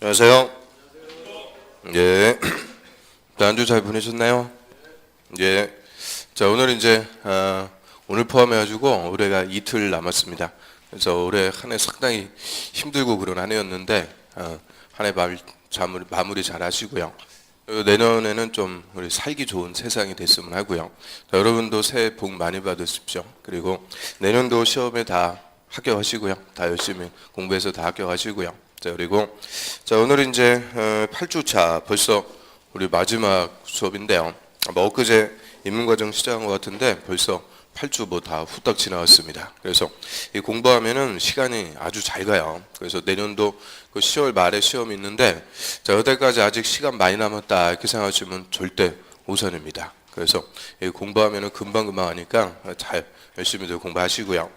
안녕하세요. 예. 한 주 잘 보내셨나요? 예. 자, 오늘 이제 오늘 포함해가지고 올해가 이틀 남았습니다. 그래서 올해 한 해 상당히 힘들고 그런 한 해였는데 한 해 마무리 잘 하시고요. 그리고 내년에는 좀 우리 살기 좋은 세상이 됐으면 하고요. 자, 여러분도 새해 복 많이 받으십시오. 그리고 내년도 시험에 다 합격하시고요. 다 열심히 공부해서 다 합격하시고요. 자, 그리고 자, 오늘은 이제 8주차 벌써 우리 마지막 수업인데요. 엊그제 입문과정 시작한 것 같은데 벌써 8주 뭐 다 후딱 지나갔습니다. 그래서 이 공부하면은 시간이 아주 잘 가요. 그래서 내년도 그 10월 말에 시험이 있는데 자, 그때까지 아직 시간 많이 남았다 이렇게 생각하시면 절대 오산입니다. 그래서 공부하면은 금방 하니까 잘 열심히들 공부하시고요.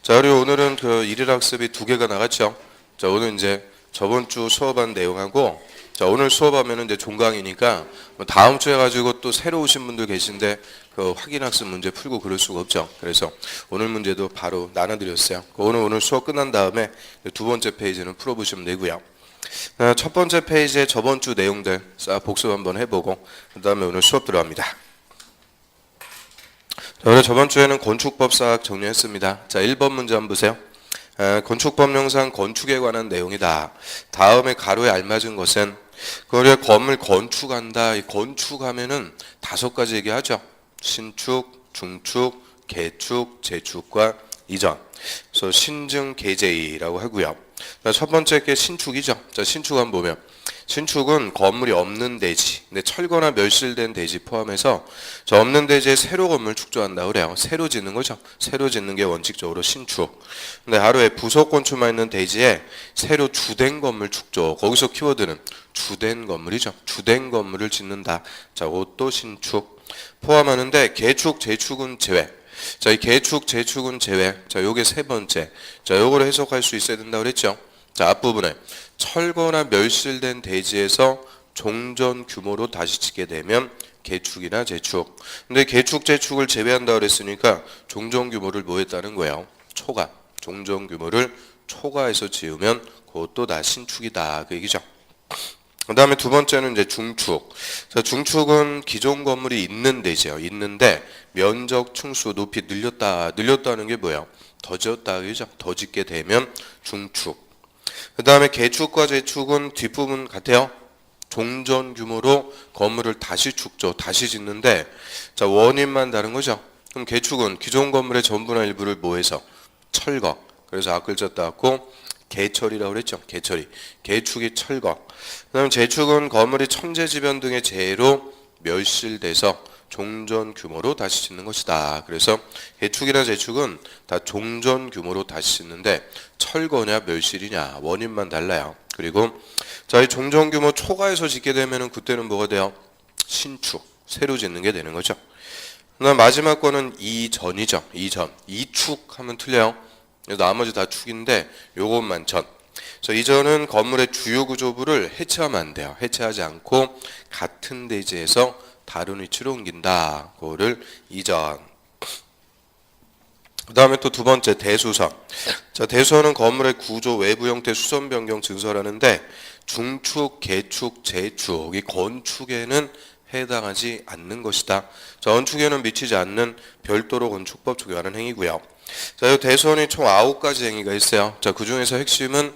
자, 그리고 오늘은 그 일일학습이 2개가 나갔죠. 자, 오늘 이제 저번 주 수업한 내용하고 자, 오늘 수업하면은 이제 종강이니까 다음 주에 가지고 또 새로 오신 분들 계신데 그 확인학습 문제 풀고 그럴 수가 없죠. 그래서 오늘 문제도 바로 나눠드렸어요. 오늘 수업 끝난 다음에 두 번째 페이지는 풀어보시면 되고요. 첫 번째 페이지에 저번 주 내용들 복습 한번 해보고 그 다음에 오늘 수업 들어갑니다. 자, 오늘 저번 주에는 건축법 싹 정리했습니다. 자, 1번 문제 한번 보세요. 건축법령상 건축에 관한 내용이다. 다음에 가로에 알맞은 것은 우리가 건물 건축한다. 이 건축하면은 5가지 얘기하죠. 신축, 중축, 개축, 재축과 이전. 그래서 신증, 개재이라고 하고요. 첫 번째 게 신축이죠. 자, 신축 한번 보면 신축은 건물이 없는 대지, 근데 철거나 멸실된 대지 포함해서 저 없는 대지에 새로 건물 축조한다 그래요. 새로 짓는 거죠. 새로 짓는 게 원칙적으로 신축. 근데 하루에 부속 건축만 있는 대지에 새로 주된 건물 축조. 거기서 키워드는 주된 건물이죠. 주된 건물을 짓는다. 자, 그것도 신축 포함하는데 개축, 재축은 제외. 자, 이 개축, 재축은 제외. 자, 요게 세 번째. 자, 요거를 해석할 수 있어야 된다고 그랬죠. 자, 앞부분에 철거나 멸실된 대지에서 종전 규모로 다시 짓게 되면 개축이나 재축. 근데 개축, 재축을 제외한다고 그랬으니까 종전 규모를 뭐 했다는 거예요? 초과. 종전 규모를 초과해서 지으면 그것도 다 신축이다. 그 얘기죠. 그 다음에 두 번째는 이제 중축. 자, 중축은 기존 건물이 있는 데지요. 있는데 면적, 층수, 높이 늘렸다. 늘렸다는 게 뭐예요? 더 지었다. 그죠? 더 짓게 되면 중축. 그 다음에 개축과 재축은 뒷부분 같아요. 종전 규모로 건물을 다시 축조, 다시 짓는데 자, 원인만 다른 거죠. 그럼 개축은 기존 건물의 전부나 일부를 뭐해서? 철거. 그래서 앞글자 따고 개철이라고 그랬죠. 개철이. 개축이 철거. 그 다음에 재축은 건물이 천재지변 등의 재해로 멸실돼서 종전 규모로 다시 짓는 것이다. 그래서 개축이나 재축은 다 종전 규모로 다시 짓는데 철거냐 멸실이냐 원인만 달라요. 그리고 자, 이 종전 규모 초과해서 짓게 되면은 그때는 뭐가 돼요? 신축. 새로 짓는 게 되는 거죠. 그다음 마지막 거는 이전이죠. 이전. 이축 하면 틀려요. 나머지 다 축인데 요것만 전. 그래서 이전은 건물의 주요 구조부를 해체하면 안 돼요. 해체하지 않고 같은 대지에서 다른 위치로 옮긴다. 그거를 이전. 그 다음에 또 두 번째 대수선. 자, 대수선은 건물의 구조, 외부 형태, 수선 변경 증설하는데 중축, 개축, 재축 이 건축에는 해당하지 않는 것이다. 자, 건축에는 미치지 않는 별도로 건축법 적용하는 행위고요. 자, 이 대수선이 총 9가지 행위가 있어요. 자, 그 중에서 핵심은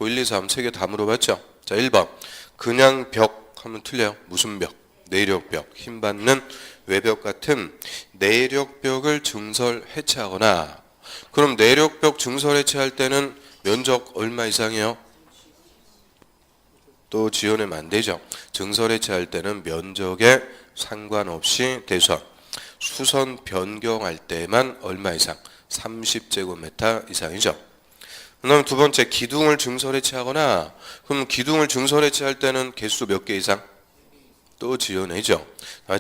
1, 2, 3 세 개 다 물어봤죠. 자, 1번 그냥 벽 하면 틀려요. 무슨 벽? 내력벽, 힘받는 외벽 같은 내력벽을 증설 해체하거나 그럼 내력벽 증설 해체할 때는 면적 얼마 이상이요? 또 지어내면 안 되죠. 증설 해체할 때는 면적에 상관없이 대수선, 수선 변경할 때만 얼마 이상? 30제곱미터 이상이죠. 그다음 두 번째 기둥을 증설 해체하거나 그럼 기둥을 증설 해체할 때는 개수 몇 개 이상? 또 지어내죠.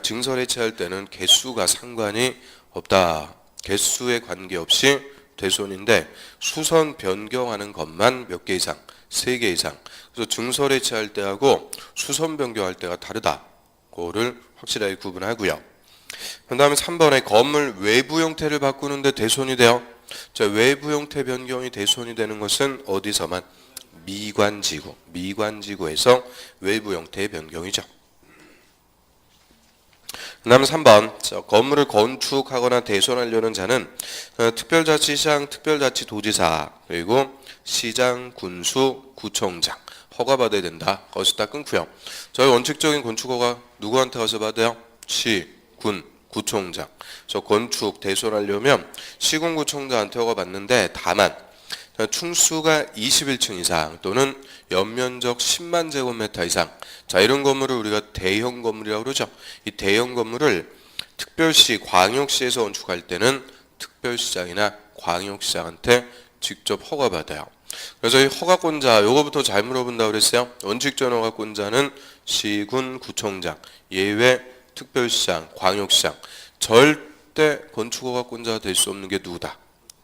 증설 해체할 때는 개수가 상관이 없다. 개수에 관계없이 대손인데 수선 변경하는 것만 몇 개 이상? 3개 이상. 그래서 증설 해체할 때하고 수선 변경할 때가 다르다. 그거를 확실하게 구분하고요. 그 다음에 3번에 건물 외부 형태를 바꾸는데 대손이 돼요. 자, 외부 형태 변경이 대손이 되는 것은 어디서만? 미관지구에서 외부 형태의 변경이죠. 그 다음에 3번 건물을 건축하거나 대손하려는 자는 특별자치시장, 특별자치도지사 그리고 시장, 군수, 구청장 허가받아야 된다. 거기서 딱 끊고요. 저희 원칙적인 건축허가 누구한테 가서 받아요? 시, 군, 구청장. 저 건축 대손하려면 시군구청장한테 허가받는데 다만 충수가 21층 이상 또는 연면적 10만 제곱미터 이상 자 이런 건물을 우리가 대형 건물이라고 그러죠. 이 대형 건물을 특별시, 광역시에서 건축할 때는 특별시장이나 광역시장한테 직접 허가받아요. 그래서 이 허가권자 요거부터 잘 물어본다고 그랬어요. 원칙적 허가권자는 시군, 구청장, 예외 특별시장, 광역시장. 절대 건축허가권자가 될 수 없는 게 누구다?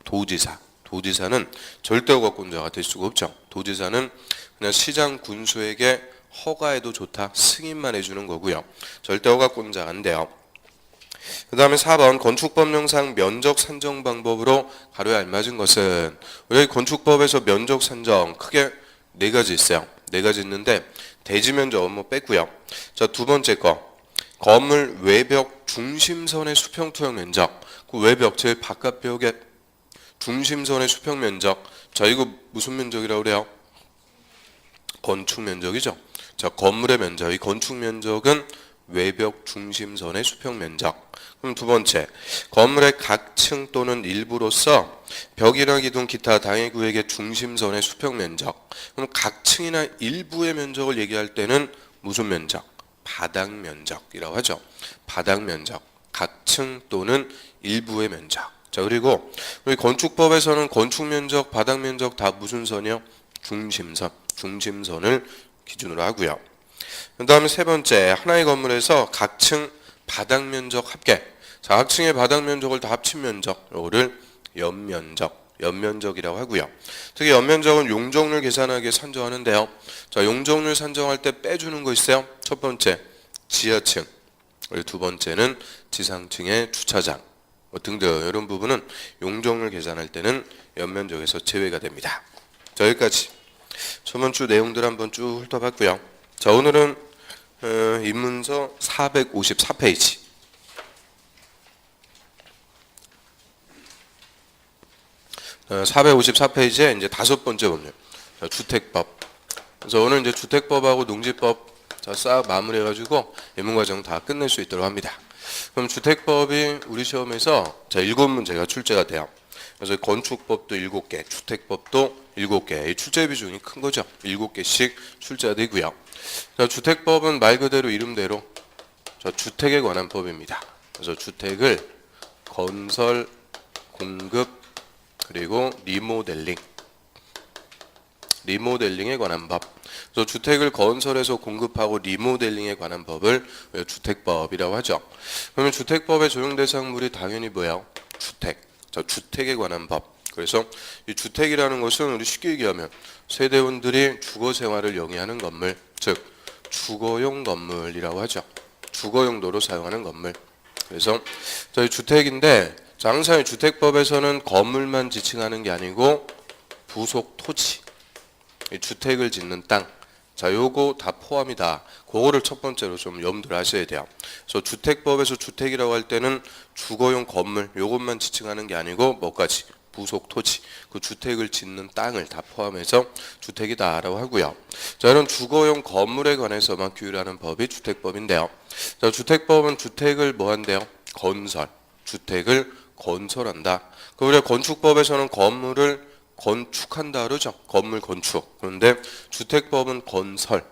도지사. 도지사는 절대 허가권자가 될 수가 없죠. 도지사는 그냥 시장, 군수에게 허가해도 좋다. 승인만 해주는 거고요. 절대 허가권자가 안 돼요. 그 다음에 4번 건축법령상 면적 산정 방법으로 가로에 알맞은 것은 우리 건축법에서 면적 산정 크게 4가지 있어요. 4가지 있는데 대지 면적 뭐 뺐고요. 자, 두 번째 거 건물 외벽 중심선의 수평 투영 면적. 그 외벽 제일 바깥벽의 중심선의 수평 면적. 자, 이거 무슨 면적이라고 그래요? 건축 면적이죠. 자, 건물의 면적. 이 건축 면적은 외벽 중심선의 수평 면적. 그럼 두 번째, 건물의 각 층 또는 일부로서 벽이나 기둥 기타 당해 구역의 중심선의 수평 면적. 그럼 각 층이나 일부의 면적을 얘기할 때는 무슨 면적? 바닥 면적이라고 하죠. 바닥 면적. 각 층 또는 일부의 면적. 자, 그리고 우리 건축법에서는 건축 면적, 바닥 면적 다 무슨 선이요? 중심선. 중심선을 기준으로 하고요. 그 다음에 세 번째, 하나의 건물에서 각 층 바닥 면적 합계. 자, 각 층의 바닥 면적을 다 합친 면적, 이거를 연면적이라고 하고요. 특히 연면적은 용적률 계산하기에 산정하는데요. 자, 용적률 산정할 때 빼주는 거 있어요. 첫 번째, 지하층. 그리고 두 번째는 지상층의 주차장 등등 이런 부분은 용적률 계산할 때는 연면적에서 제외가 됩니다. 자, 여기까지 저번 주 내용들 한번 쭉 훑어봤고요. 자, 오늘은 입문서 454페이지 454페이지에 이제 5번째 법률 주택법. 그래서 오늘 이제 주택법하고 농지법 싹 마무리해가지고 입문과정 다 끝낼 수 있도록 합니다. 그럼 주택법이 우리 시험에서 7문제가 출제가 돼요. 그래서 건축법도 7개, 주택법도 7개. 이 출제 비중이 큰 거죠. 7개씩 출제가 되고요. 자, 주택법은 말 그대로 이름대로 주택에 관한 법입니다. 그래서 주택을 건설, 공급, 그리고 리모델링에 관한 법. 그래서 주택을 건설해서 공급하고 리모델링에 관한 법을 주택법이라고 하죠. 그러면 주택법의 적용 대상물이 당연히 뭐예요? 주택. 자, 주택에 관한 법. 그래서 이 주택이라는 것은 우리 쉽게 얘기하면 세대원들이 주거 생활을 영위하는 건물, 즉 주거용 건물이라고 하죠. 주거 용도로 사용하는 건물. 그래서 저희 주택인데 항상 이 주택법에서는 건물만 지칭하는 게 아니고 부속 토지, 이 주택을 짓는 땅, 자, 요거 다 포함이다. 그거를 첫 번째로 좀 염두를 하셔야 돼요. 그래서 주택법에서 주택이라고 할 때는 주거용 건물, 요것만 지칭하는 게 아니고 뭐까지? 부속 토지, 그 주택을 짓는 땅을 다 포함해서 주택이다라고 하고요. 자, 이런 주거용 건물에 관해서만 규율하는 법이 주택법인데요. 자, 주택법은 주택을 뭐 한대요? 건설, 주택을 건설한다. 우리가 건축법에서는 건물을 건축한다 그러죠. 건물 건축. 그런데 주택법은 건설.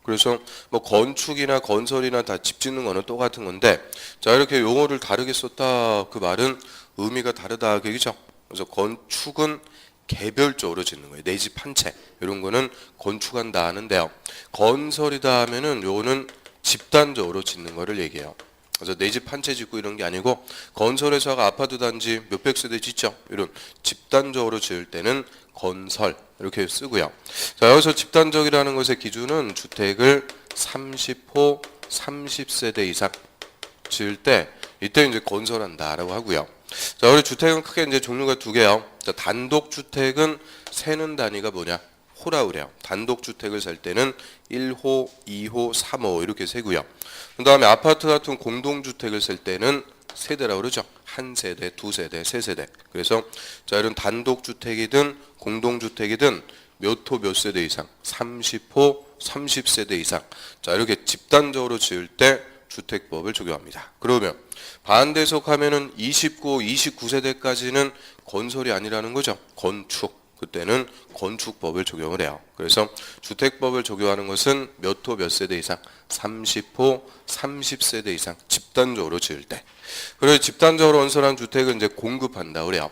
그래서 뭐 건축이나 건설이나 다 집 짓는 거는 똑같은 건데, 자, 이렇게 용어를 다르게 썼다 그 말은 의미가 다르다 그 얘기죠. 그래서 건축은 개별적으로 짓는 거예요. 내 집 한 채 이런 거는 건축한다 하는데요. 건설이다 하면은 요거는 집단적으로 짓는 거를 얘기해요. 그래서 내 집 한 채 짓고 이런 게 아니고 건설회사가 아파트 단지 몇백 세대 짓죠. 이런 집단적으로 지을 때는 건설 이렇게 쓰고요. 자, 여기서 집단적이라는 것의 기준은 주택을 30호 30세대 이상 지을 때 이때 이제 건설한다라고 하고요. 자, 우리 주택은 크게 이제 종류가 두 개요. 자, 단독 주택은 세는 단위가 뭐냐? 호라 그래요. 단독주택을 살 때는 1호, 2호, 3호 이렇게 세고요. 그 다음에 아파트 같은 공동주택을 살 때는 세대라고 그러죠. 한 세대, 두 세대, 세 세대. 그래서 자 이런 단독주택이든 공동주택이든 몇 호 몇 세대 이상, 30호, 30세대 이상. 자 이렇게 집단적으로 지을 때 주택법을 적용합니다. 그러면 반대 해석하면은 29, 29세대까지는 건설이 아니라는 거죠. 건축. 그때는 건축법을 적용을 해요. 그래서 주택법을 적용하는 것은 몇 호 몇 세대 이상, 30호, 30세대 이상 집단적으로 지을 때. 그리고 집단적으로 건설한 주택은 이제 공급한다 그래요.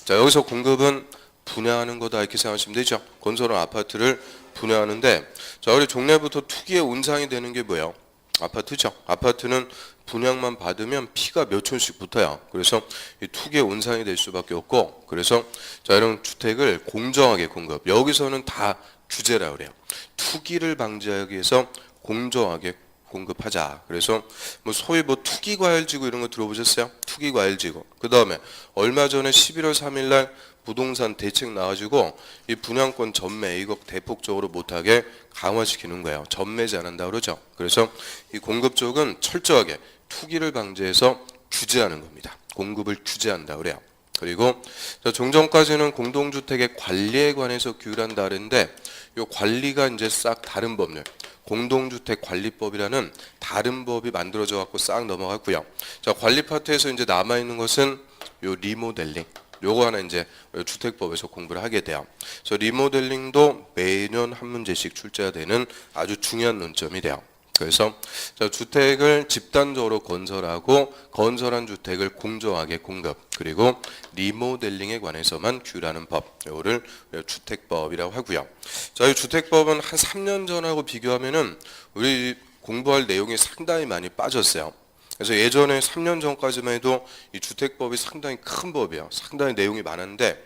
자 여기서 공급은 분양하는 거다 이렇게 생각하시면 되죠. 건설한 아파트를 분양하는데 자 우리 종래부터 투기의 온상이 되는 게 뭐예요? 아파트죠. 아파트는 분양만 받으면 피가 몇 촌씩 붙어요. 그래서 이 투기의 온상이 될 수밖에 없고 그래서 자 이런 주택을 공정하게 공급. 여기서는 다 규제라 그래요. 투기를 방지하기 위해서 공정하게 공급하자. 그래서 뭐 소위 뭐 투기과열지구 이런 거 들어보셨어요? 투기과열지구. 그 다음에 얼마 전에 11월 3일 날 부동산 대책 나와가지고 이 분양권 전매 이거 대폭적으로 못하게 강화시키는 거예요. 전매제 안 한다 그러죠. 그래서 이 공급 쪽은 철저하게 투기를 방지해서 규제하는 겁니다. 공급을 규제한다 그래요. 그리고 종전까지는 공동주택의 관리에 관해서 규율한다 그랬는데 이 관리가 이제 싹 다른 법률. 공동주택관리법이라는 다른 법이 만들어져 갖고 싹 넘어갔고요. 자 관리 파트에서 이제 남아 있는 것은 요 리모델링. 요거 하나 이제 주택법에서 공부를 하게 돼요. 그래서 리모델링도 매년 한 문제씩 출제가 되는 아주 중요한 논점이 돼요. 그래서 주택을 집단적으로 건설하고 건설한 주택을 공정하게 공급 그리고 리모델링에 관해서만 규율하는 법 이거를 주택법이라고 하고요. 자, 이 주택법은 한 3년 전하고 비교하면은 우리 공부할 내용이 상당히 많이 빠졌어요. 그래서 예전에 3년 전까지만 해도 이 주택법이 상당히 큰 법이에요. 상당히 내용이 많은데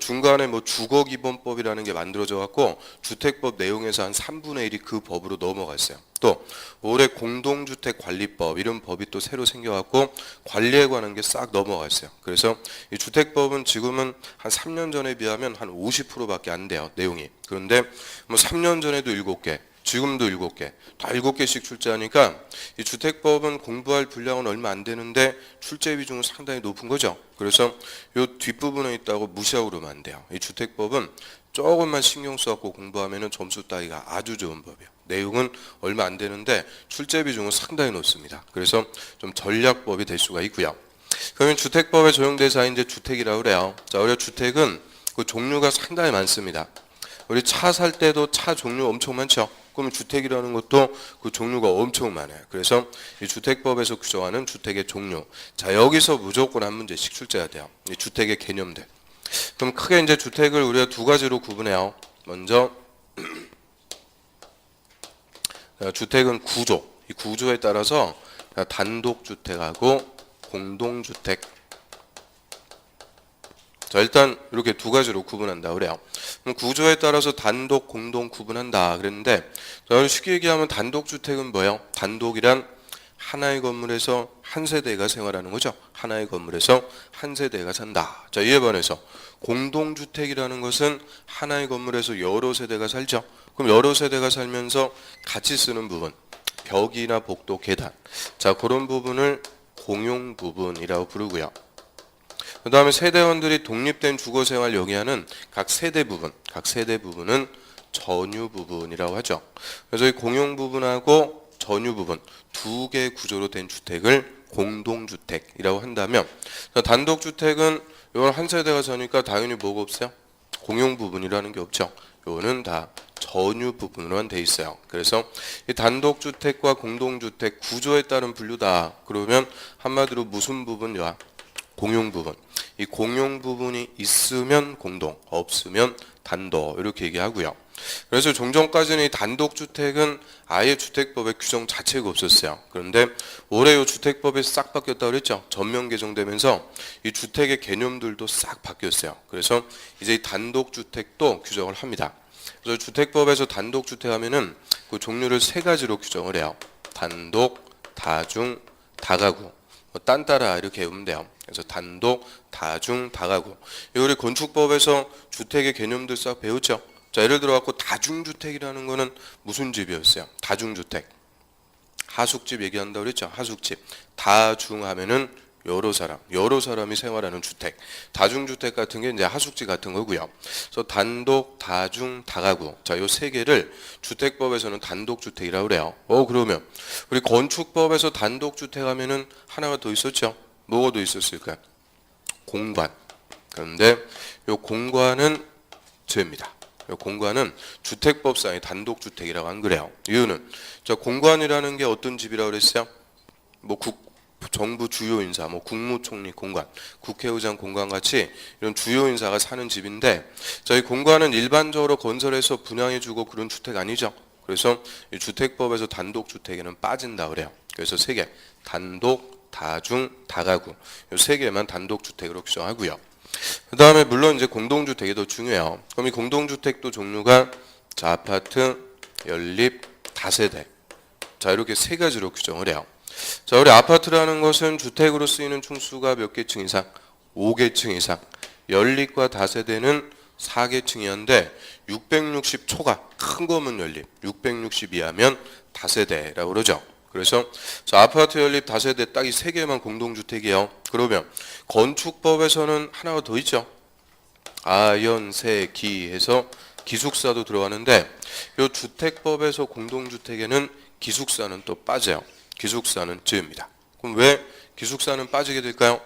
중간에 뭐 주거기본법이라는 게 만들어져 갖고 주택법 내용에서 한 3분의 1이 그 법으로 넘어갔어요. 또 올해 공동주택관리법 이런 법이 또 새로 생겨갖고 관리에 관한 게 싹 넘어갔어요. 그래서 이 주택법은 지금은 한 3년 전에 비하면 한 50%밖에 안 돼요. 내용이. 그런데 뭐 3년 전에도 7개 지금도 7개, 다 7개씩 출제하니까 이 주택법은 공부할 분량은 얼마 안 되는데 출제 비중은 상당히 높은 거죠. 그래서 이 뒷부분에 있다고 무시하고 그러면 안 돼요. 이 주택법은 조금만 신경 써갖고 공부하면 점수 따기가 아주 좋은 법이에요. 내용은 얼마 안 되는데 출제 비중은 상당히 높습니다. 그래서 좀 전략법이 될 수가 있고요. 그러면 주택법의 적용 대상이 이제 주택이라고 그래요. 자, 우리가 주택은 그 종류가 상당히 많습니다. 우리 차 살 때도 차 종류 엄청 많죠. 그러면 주택이라는 것도 그 종류가 엄청 많아요. 그래서 이 주택법에서 규정하는 주택의 종류. 자, 여기서 무조건 한 문제씩 출제가 돼요. 이 주택의 개념들. 그럼 크게 이제 주택을 우리가 두 가지로 구분해요. 먼저 주택은 구조. 이 구조에 따라서 단독주택하고 공동주택. 자, 일단 이렇게 두 가지로 구분한다 그래요. 그럼 구조에 따라서 단독, 공동 구분한다 그랬는데 쉽게 얘기하면 단독주택은 뭐예요? 단독이란 하나의 건물에서 한 세대가 생활하는 거죠. 하나의 건물에서 한 세대가 산다. 자, 이에 반해서 공동주택이라는 것은 하나의 건물에서 여러 세대가 살죠. 그럼 여러 세대가 살면서 같이 쓰는 부분, 벽이나 복도, 계단. 자, 그런 부분을 공용 부분이라고 부르고요. 그 다음에 세대원들이 독립된 주거생활 영위하는 각 세대 부분은 전유 부분이라고 하죠. 그래서 이 공용 부분하고 전유 부분 두 개의 구조로 된 주택을 공동주택이라고 한다면 단독주택은 이건 한 세대가 사니까 당연히 뭐가 없어요? 공용 부분이라는 게 없죠. 이거는 다 전유 부분으로만 돼 있어요. 그래서 이 단독주택과 공동주택 구조에 따른 분류다. 그러면 한마디로 무슨 부분이야? 공용 부분. 이 공용 부분이 있으면 공동, 없으면 단독 이렇게 얘기하고요. 그래서 종전까지는 이 단독주택은 아예 주택법의 규정 자체가 없었어요. 그런데 올해 이 주택법이 싹 바뀌었다고 그랬죠. 전면 개정되면서 이 주택의 개념들도 싹 바뀌었어요. 그래서 이제 이 단독주택도 규정을 합니다. 그래서 주택법에서 단독주택 하면은 그 종류를 세 가지로 규정을 해요. 단독, 다중, 다가구. 딴 따라 이렇게 외우면 돼요. 그래서 단독, 다중, 다가구. 우리 건축법에서 주택의 개념들 싹 배웠죠. 자, 예를 들어 갖고 다중주택이라는 거는 무슨 집이었어요? 다중주택. 하숙집 얘기한다고 그랬죠? 하숙집. 다중하면은 여러 사람이 생활하는 주택. 다중주택 같은 게 이제 하숙집 같은 거고요. 그래서 단독, 다중, 다가구. 자, 요 세 개를 주택법에서는 단독주택이라고 그래요. 그러면 우리 건축법에서 단독주택 하면은 하나가 더 있었죠? 뭐가 더 있었을까요? 공관. 그런데 요 공관은 죄입니다. 요 공관은 주택법상의 단독주택이라고 안 그래요. 이유는 자, 공관이라는 게 어떤 집이라고 그랬어요? 뭐 정부 주요 인사, 뭐 국무총리 공관, 국회의장 공관 같이 이런 주요 인사가 사는 집인데, 저희 공관은 일반적으로 건설해서 분양해주고 그런 주택 아니죠. 그래서 이 주택법에서 단독주택에는 빠진다 그래요. 그래서 세 개, 단독, 다중, 다가구, 이 세 개만 단독주택으로 규정하고요. 그 다음에 물론 이제 공동주택이 더 중요해요. 그럼 이 공동주택도 종류가 자, 아파트, 연립, 다세대. 자, 이렇게 세 가지로 규정을 해요. 자, 우리 아파트라는 것은 주택으로 쓰이는 층수가 몇 개층 이상? 5개층 이상. 연립과 다세대는 4개층이었는데 660초가 큰 거면 연립, 660 이하면 다세대라고 그러죠. 그래서 자, 아파트, 연립, 다세대 딱 이 세 개만 공동주택이에요. 그러면 건축법에서는 하나가 더 있죠. 연, 세, 기 해서 기숙사도 들어가는데 이 주택법에서 공동주택에는 기숙사는 또 빠져요. 기숙사는 죄입니다. 그럼 왜 기숙사는 빠지게 될까요?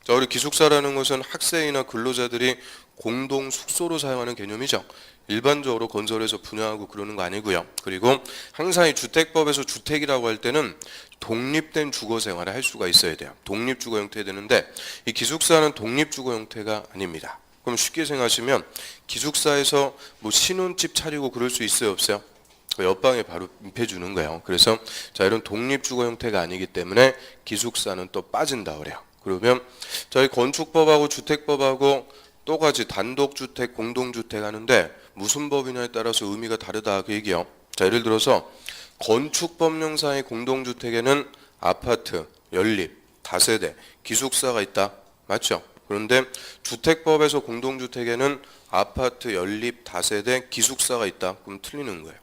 자, 우리 기숙사라는 것은 학생이나 근로자들이 공동 숙소로 사용하는 개념이죠. 일반적으로 건설해서 분양하고 그러는 거 아니고요. 그리고 항상 이 주택법에서 주택이라고 할 때는 독립된 주거 생활을 할 수가 있어야 돼요. 독립주거 형태 되는데 이 기숙사는 독립주거 형태가 아닙니다. 그럼 쉽게 생각하시면 기숙사에서 뭐 신혼집 차리고 그럴 수 있어요, 없어요? 옆방에 바로 임해 주는 거예요. 그래서 자, 이런 독립주거 형태가 아니기 때문에 기숙사는 또 빠진다 그래요. 그러면 저희 건축법하고 주택법하고 똑같이 단독주택, 공동주택 하는데 무슨 법이냐에 따라서 의미가 다르다 그 얘기예요. 자, 예를 들어서 건축법령상의 공동주택에는 아파트, 연립, 다세대, 기숙사가 있다. 맞죠? 그런데 주택법에서 공동주택에는 아파트, 연립, 다세대, 기숙사가 있다. 그럼 틀리는 거예요.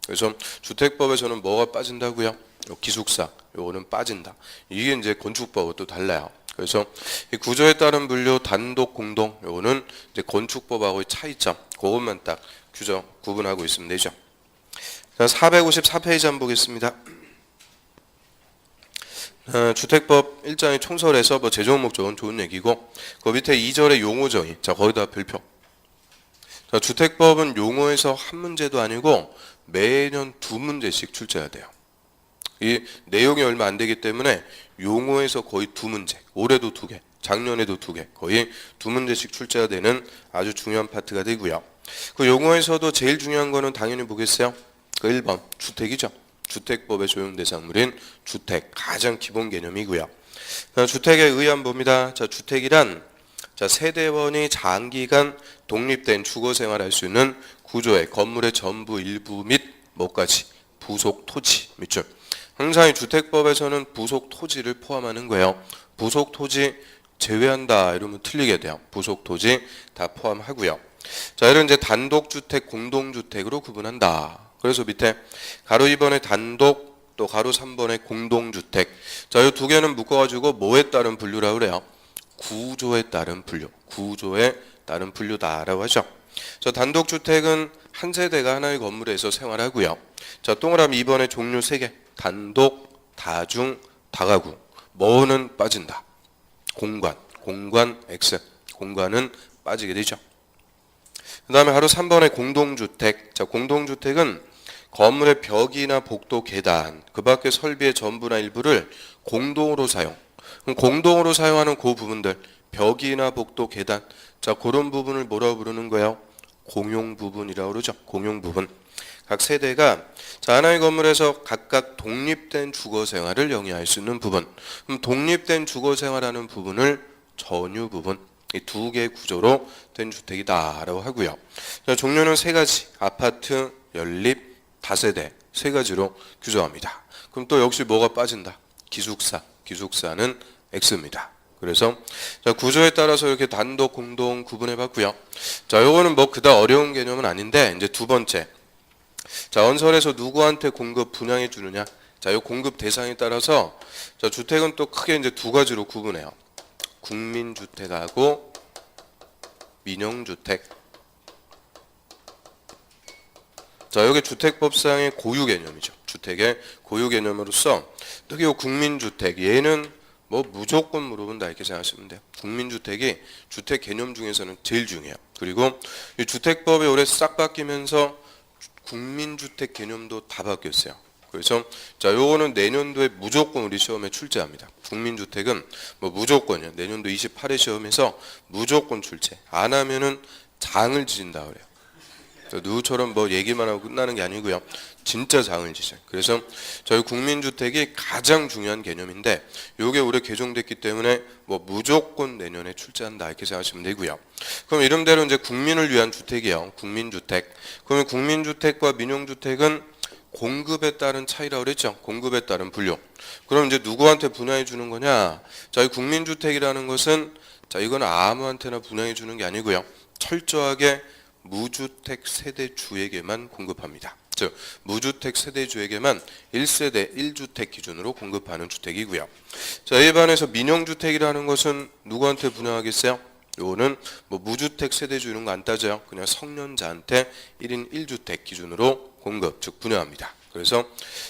그래서 주택법에서는 뭐가 빠진다고요? 기숙사, 요거는 빠진다. 이게 이제 건축법하고 또 달라요. 그래서 이 구조에 따른 분류 단독, 공동, 요거는 이제 건축법하고의 차이점, 그것만 딱 구분하고 있으면 되죠. 자, 454페이지 한번 보겠습니다. 주택법 1장의 총설에서 뭐 재정 목적은 좋은 얘기고, 그 밑에 2절의 용어 정의, 자, 거기다 별표. 자, 주택법은 용어에서 한 문제도 아니고 매년 2문제씩 출제해야 돼요. 이 내용이 얼마 안 되기 때문에 용어에서 거의 2문제, 올해도 2개, 작년에도 2개, 거의 2문제씩 출제가 되는 아주 중요한 파트가 되고요. 그 용어에서도 제일 중요한 거는 당연히 뭐겠어요? 그 1번 주택이죠. 주택법의 적용 대상물인 주택, 가장 기본 개념이고요. 주택에 의한 봅니다. 자, 주택이란 자, 세대원이 장기간 독립된 주거 생활할 수 있는 구조의 건물의 전부, 일부 및 뭐까지 부속 토지 밑줄. 항상 이 주택법에서는 부속 토지를 포함하는 거예요. 부속 토지 제외한다 이러면 틀리게 돼요. 부속 토지 다 포함하고요. 자, 이런 이제 단독주택, 공동주택으로 구분한다. 그래서 밑에 가로 2번의 단독, 또 가로 3번의 공동주택. 자, 이 두 개는 묶어가지고 뭐에 따른 분류라고 그래요? 구조에 따른 분류. 구조에 따른 분류다라고 하죠. 자, 단독주택은 한 세대가 하나의 건물에서 생활하고요. 자, 동그라미 2번의 종류 3개. 단독, 다중, 다가구. 뭐는 빠진다. 공관 X. 공관은 빠지게 되죠. 그 다음에 바로 3번의 공동주택. 자, 공동주택은 건물의 벽이나 복도, 계단, 그 밖의 설비의 전부나 일부를 공동으로 사용. 그럼 공동으로 사용하는 그 부분들, 벽이나 복도, 계단. 자, 그런 부분을 뭐라고 부르는 거예요? 공용 부분이라고 그러죠. 공용 부분. 각 세대가 자, 하나의 건물에서 각각 독립된 주거 생활을 영위할 수 있는 부분. 그럼 독립된 주거 생활하는 부분을 전유 부분. 이 두 개의 구조로 된 주택이다라고 하고요. 자, 종류는 세 가지. 아파트, 연립, 다세대 세 가지로 규정합니다. 그럼 또 역시 뭐가 빠진다? 기숙사. 기숙사는 X입니다. 그래서 자, 구조에 따라서 이렇게 단독, 공동 구분해 봤고요. 자, 요거는 뭐 그다지 어려운 개념은 아닌데 이제 두 번째. 자, 언설에서 누구한테 공급 분양해 주느냐? 자, 요 공급 대상에 따라서 자, 주택은 또 크게 이제 두 가지로 구분해요. 국민주택하고 민영주택. 자, 여기 주택법상의 고유 개념이죠. 주택의 고유 개념으로서 특히 이 국민주택, 얘는 뭐 무조건 물어본다 이렇게 생각하시면 돼요. 국민주택이 주택 개념 중에서는 제일 중요해요. 그리고 이 주택법이 올해 싹 바뀌면서 국민주택 개념도 다 바뀌었어요. 그래서 자, 요거는 내년도에 무조건 우리 시험에 출제합니다. 국민주택은 뭐 무조건이요. 내년도 28회 시험에서 무조건 출제. 안 하면은 장을 지진다 그래요. 누구처럼 뭐 얘기만 하고 끝나는 게 아니고요. 진짜 장을 지져요. 그래서 저희 국민주택이 가장 중요한 개념인데 요게 올해 개정됐기 때문에 뭐 무조건 내년에 출제한다 이렇게 생각하시면 되고요. 그럼 이름대로 이제 국민을 위한 주택이에요. 국민주택. 그러면 국민주택과 민영주택은 공급에 따른 차이라고 그랬죠. 공급에 따른 분류. 그럼 이제 누구한테 분양해 주는 거냐? 자, 이 국민주택이라는 것은 자, 이건 아무한테나 분양해 주는 게 아니고요. 철저하게 무주택 세대주에게만 공급합니다. 즉 무주택 세대주에게만 1세대 1주택 기준으로 공급하는 주택이고요. 자, 일반에서 민영주택이라는 것은 누구한테 분양하겠어요? 요거는 뭐 무주택 세대주 이런 거 안 따져요. 그냥 성년자한테 1인 1주택 기준으로 공급, 즉 분양합니다. 그래서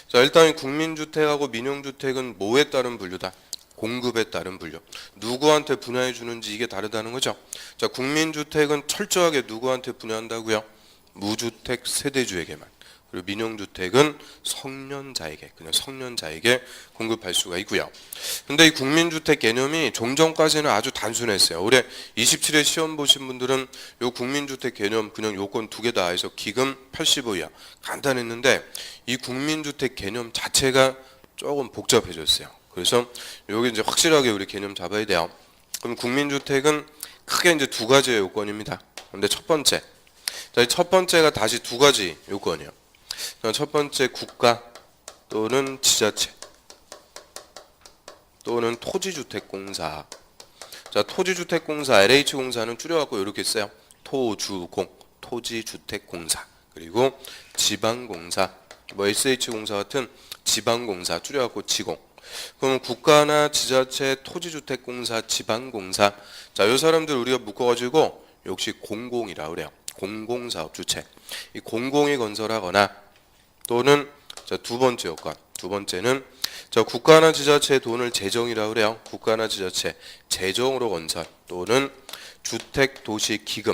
자, 일단 국민주택하고 민영주택은 뭐에 따른 분류다? 공급에 따른 분류. 누구한테 분양해 주는지 이게 다르다는 거죠. 자, 국민주택은 철저하게 누구한테 분양한다고요? 무주택 세대주에게만. 그리고 민영주택은 성년자에게, 그냥 성년자에게 공급할 수가 있고요. 근데 이 국민주택 개념이 종전까지는 아주 단순했어요. 올해 27회 시험 보신 분들은 요 국민주택 개념 그냥 요건 두 개 다 해서 기금 85 이하 간단했는데 이 국민주택 개념 자체가 조금 복잡해졌어요. 그래서 여기 이제 확실하게 우리 개념 잡아야 돼요. 그럼 국민주택은 크게 이제 두 가지의 요건입니다. 근데 첫 번째, 자, 첫 번째가 다시 두 가지 요건이에요. 첫 번째 국가 또는 지자체 또는 토지주택공사. 자, 토지주택공사 LH공사는 줄여갖고 이렇게 써요. 토주공, 토지주택공사. 그리고 지방공사, 뭐 SH공사 같은 지방공사 줄여갖고 지공. 그럼 국가나 지자체, 토지주택공사, 지방공사. 자, 이 사람들 우리가 묶어가지고 역시 공공이라고 그래요. 공공사업 주체. 이 공공이 건설하거나 또는 자, 두 번째 요건. 두 번째는 자, 국가나 지자체의 돈을 재정이라고 그래요. 국가나 지자체 재정으로 건설 또는 주택도시기금.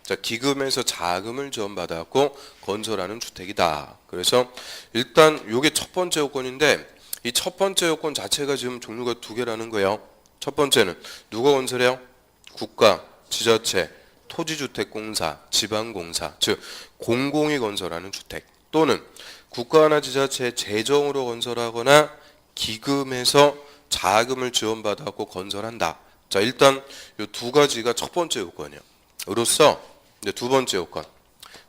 자, 기금에서 자금을 지원받아갖고 건설하는 주택이다. 그래서 일단 이게 첫 번째 요건인데 이 첫 번째 요건 자체가 지금 종류가 두 개라는 거예요. 첫 번째는 누가 건설해요? 국가, 지자체, 토지주택공사, 지방공사, 즉 공공이 건설하는 주택 또는 국가나 지자체 재정으로 건설하거나 기금에서 자금을 지원받아서 건설한다. 자, 일단 이 두 가지가 첫 번째 요건이에요. 으로써 이제 두 번째 요건,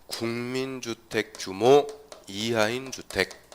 국민주택 규모 이하인 주택.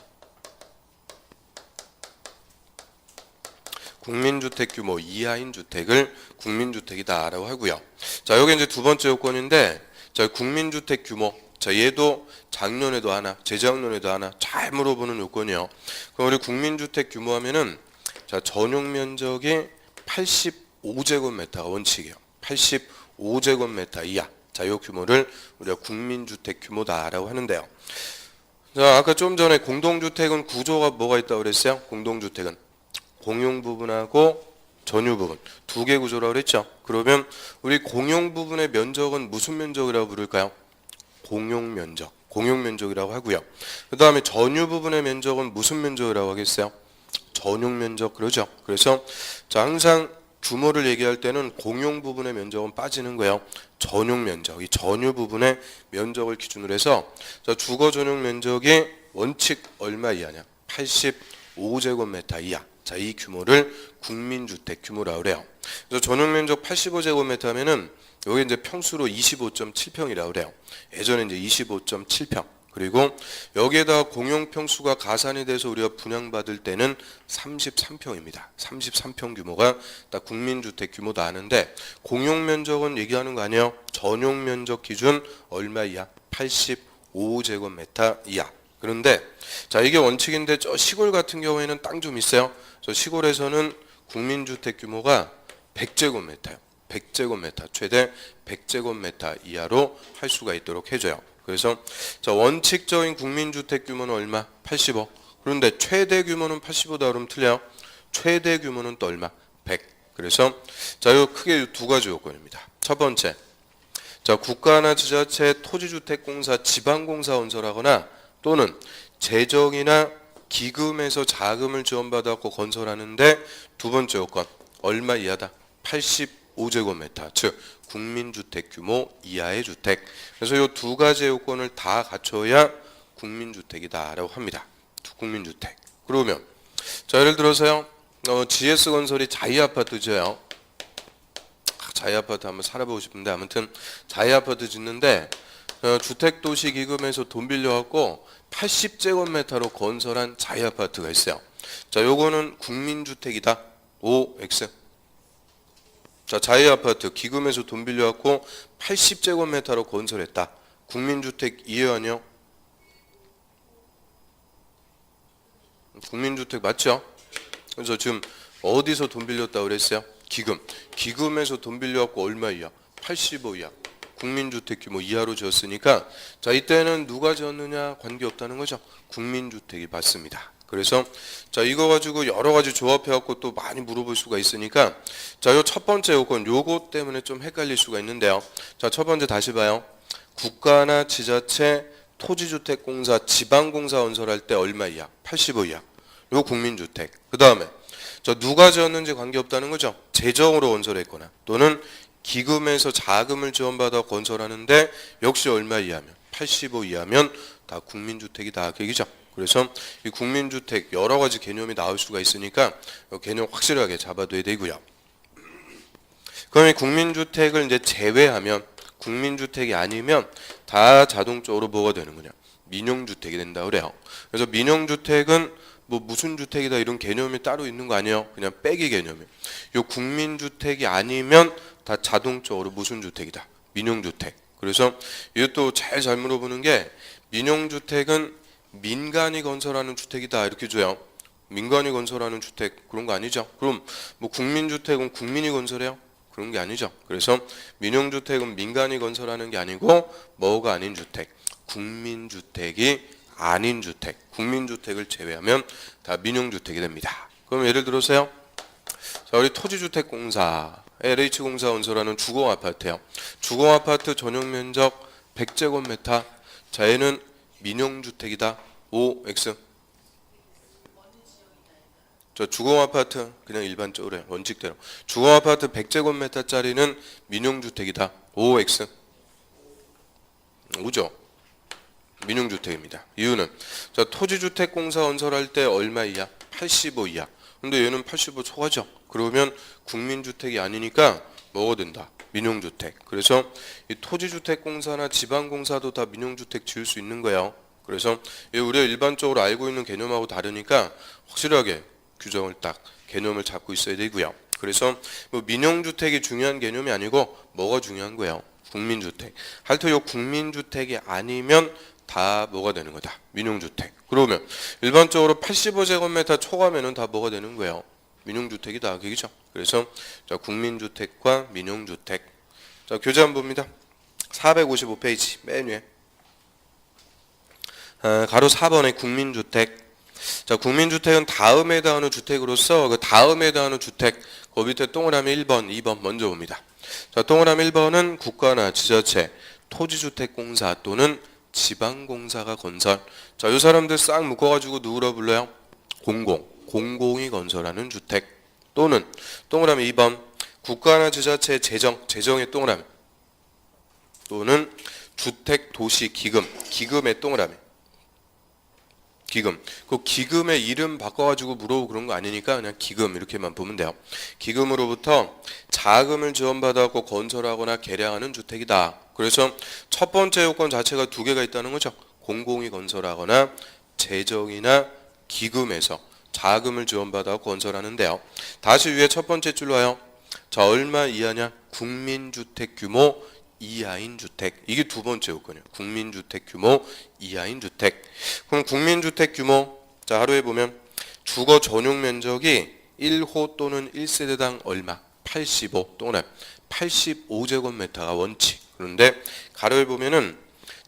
국민주택 규모 이하인 주택을 국민주택이다라고 하고요. 자, 여기 이제 두 번째 요건인데, 자, 국민주택 규모. 자, 얘도 작년에도 하나, 재작년에도 하나 잘 물어보는 요건이요. 그럼 우리 국민주택 규모 하면은 자, 전용 면적이 85제곱미터가 원칙이에요. 85제곱미터 이하. 자, 요 규모를 우리가 국민주택 규모다라고 하는데요. 자, 아까 좀 전에 공동주택은 구조가 뭐가 있다고 그랬어요? 공동주택은 공용 부분하고 전유 부분 두 개 구조라고 그랬죠. 그러면 우리 공용 부분의 면적은 무슨 면적이라고 부를까요? 공용 면적, 공용 면적이라고 하고요. 그 다음에 전유 부분의 면적은 무슨 면적이라고 하겠어요? 전용 면적 그러죠. 그래서 자, 항상 규모를 얘기할 때는 공용 부분의 면적은 빠지는 거예요. 전용 면적, 이 전유 부분의 면적을 기준으로 해서 자, 주거 전용 면적이 원칙 얼마 이하냐? 85제곱미터 이하. 자, 이 규모를 국민주택 규모라고 그래요. 그래서 전용 면적 85제곱미터 하면은 여기 이제 평수로 25.7평이라고 그래요. 예전에 이제 25.7평. 그리고 여기에다가 공용평수가 가산이 돼서 우리가 분양받을 때는 33평입니다. 33평 규모가 딱 국민주택 규모다 하는데 공용면적은 얘기하는 거 아니에요? 전용면적 기준 얼마 이하? 85제곱미터 이하. 그런데 자 이게 원칙인데 저 시골 같은 경우에는 땅 좀 있어요. 저 시골에서는 국민주택 규모가 100제곱미터예요. 100제곱미터 최대 100제곱미터 이하로 할 수가 있도록 해줘요. 그래서 자 원칙적인 국민주택 규모는 얼마? 85. 그런데 최대 규모는 85다 그러면 틀려요. 최대 규모는 또 얼마? 100. 그래서 자 요 크게 두 가지 요건입니다. 첫 번째, 자 국가나 지자체 토지주택공사 지방공사 건설하거나 또는 재정이나 기금에서 자금을 지원받아서 건설하는데 두 번째 요건 얼마 이하다? 85제곱미터 즉 국민주택 규모 이하의 주택. 그래서 이 두 가지 요건을 다 갖춰야 국민주택이다라고 합니다. 국민주택. 그러면 자 예를 들어서요. GS건설이 자이아파트 지어요. 자이아파트 한번 살아보고 싶은데 아무튼 자이아파트 짓는데 주택도시기금에서 돈 빌려갖고 80제곱미터로 건설한 자이아파트가 있어요. 자 요거는 국민주택이다. OX. 자 자이아파트 기금에서 돈 빌려갖고 80제곱미터로 건설했다. 국민주택 이해요 아니요? 국민주택 맞죠? 그래서 지금 어디서 돈 빌렸다고 그랬어요? 기금. 기금에서 돈 빌려갖고 얼마 이하? 85 이하. 국민주택 규모 이하로 지었으니까 자 이때는 누가 지었느냐 관계없다는 거죠. 국민주택이 맞습니다. 그래서 자 이거 가지고 여러 가지 조합해 갖고 또 많이 물어볼 수가 있으니까 자 요 첫 번째 요건 요거 때문에 좀 헷갈릴 수가 있는데요. 자 첫 번째 다시 봐요. 국가나 지자체 토지주택공사 지방공사 건설할 때 얼마 이하? 85 이하. 요 국민주택. 그다음에 자 누가 지었는지 관계없다는 거죠. 재정으로 건설했거나 또는 기금에서 자금을 지원받아 건설하는데 역시 얼마 이하면 85 이하면 다 국민주택이다 그 얘기죠. 그래서 이 국민주택 여러 가지 개념이 나올 수가 있으니까 개념 확실하게 잡아둬야 되고요. 그럼 이 국민주택을 이제 제외하면 국민주택이 아니면 다 자동적으로 뭐가 되는 거냐? 민영주택이 된다 그래요. 그래서 민영주택은 뭐 무슨 주택이다 이런 개념이 따로 있는 거 아니에요? 그냥 빼기 개념이에요. 이 국민주택이 아니면 다 자동적으로 무슨 주택이다? 민영주택. 그래서 이것도 잘 물어보는 게 민영주택은 민간이 건설하는 주택이다 이렇게 줘요. 민간이 건설하는 주택 그런 거 아니죠. 그럼 뭐 국민주택은 국민이 건설해요? 그런 게 아니죠. 그래서 민영주택은 민간이 건설하는 게 아니고 뭐가 아닌 주택. 국민주택이 아닌 주택. 국민주택을 제외하면 다 민영주택이 됩니다. 그럼 예를 들어서요. 자, 우리 토지주택공사 LH공사 건설하는 주거아파트예요. 주거아파트 전용면적 100제곱미터. 자 얘는 민영주택이다. OX. 저 주거아파트 그냥 일반적으로 해요. 원칙대로. 주거아파트 100제곱미터짜리는 민영주택이다. OX. 오죠? 민영주택입니다. 이유는 자 토지주택공사 건설할 때 얼마 이하? 85 이하. 근데 얘는 85 초과죠. 그러면 국민주택이 아니니까 뭐가 된다? 민영주택. 그래서 이 토지주택공사나 지방공사도 다 민영주택 지을 수 있는 거예요. 그래서 우리가 일반적으로 알고 있는 개념하고 다르니까 확실하게 규정을 딱 개념을 잡고 있어야 되고요. 그래서 뭐 민영주택이 중요한 개념이 아니고 뭐가 중요한 거예요? 국민주택. 하여튼 이 국민주택이 아니면 다 뭐가 되는 거다? 민영주택. 그러면 일반적으로 85제곱미터 초과면은 다 뭐가 되는 거예요? 민영주택이다. 그죠? 그래서 자, 국민주택과 민영주택. 자, 교재 한번 봅니다. 455페이지 맨 위에. 가로 4번의 국민주택. 자, 국민주택은 다음에 해당하는 주택으로서 그 다음에 해당하는 주택 그 밑에 동그라미 1번, 2번 먼저 봅니다. 자, 동그라미 1번은 국가나 지자체, 토지주택공사 또는 지방공사가 건설. 자, 이 사람들 싹 묶어가지고 누구라 불러요? 공공이 건설하는 주택. 또는 동그라미 2번 국가나 지자체 재정의 동그라미. 또는 주택도시기금, 기금의 동그라미. 기금. 그 기금의 이름 바꿔가지고 물어보고 그런 거 아니니까 그냥 기금 이렇게만 보면 돼요. 기금으로부터 자금을 지원받아서 건설하거나 개량하는 주택이다. 그래서 첫 번째 요건 자체가 두 개가 있다는 거죠. 공공이 건설하거나 재정이나 기금에서 자금을 지원받아 건설하는데요. 다시 위에 첫 번째 줄로 와요. 자, 얼마 이하냐? 국민주택 규모 이하인 주택. 이게 두 번째 요건이에요. 국민주택 규모 이하인 주택. 그럼 국민주택 규모, 자, 하루에 보면 주거 전용 면적이 1호 또는 1세대당 얼마? 85 또는 85제곱미터가 원칙. 그런데 가로에 보면은